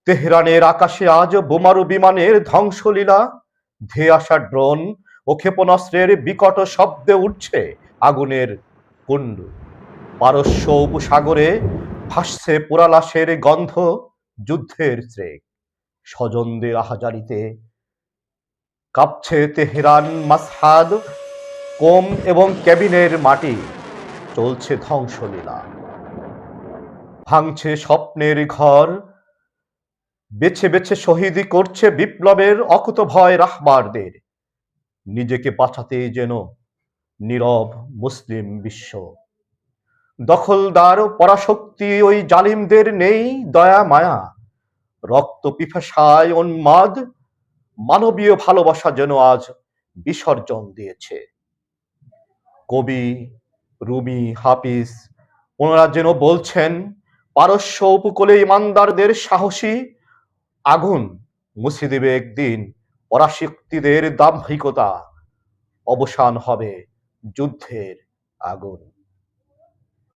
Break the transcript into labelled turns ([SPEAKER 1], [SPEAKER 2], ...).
[SPEAKER 1] তেহরানের আকাশে আজ বোমারু বিমানের ধ্বংসলীলা, ধেয়ে আসা ড্রোন ও ক্ষেপণাস্ত্রের বিকট শব্দে উঠছে আগুনের কুণ্ড। পারস্য উপসাগরে ভাসছে পোড়া লাশের গন্ধ, যুদ্ধের স্রেক। স্বজনদের আহাজারিতে কাঁপছে তেহরান, মাসহাদ, কোম এবং কেবিনের মাটি। চলছে ধ্বংসলীলা, ভাঙছে স্বপ্নের ঘর, বেছে বেছে শহীদ করছে বিপ্লবের অকুতভয় রাহবারদের। নিজেকে বাঁচাতে যেন নীরব মুসলিম বিশ্ব। দখলদার পরাশক্তি ওই জালিমদের নেই দয়া মায়া। রক্ত পিপাসায় উন্মাদ, মানবীয় ভালোবাসা যেন আজ বিসর্জন দিয়েছে। কবি, রুমি, হাফিজ ওনারা যেন বলছেন, পারস্য উপকূলে ইমানদারদের সাহসী আগুন মুছে দেবে একদিন পরাশক্তিদের দাম্ভিকতা। অবসান হবে যুদ্ধের আগুন।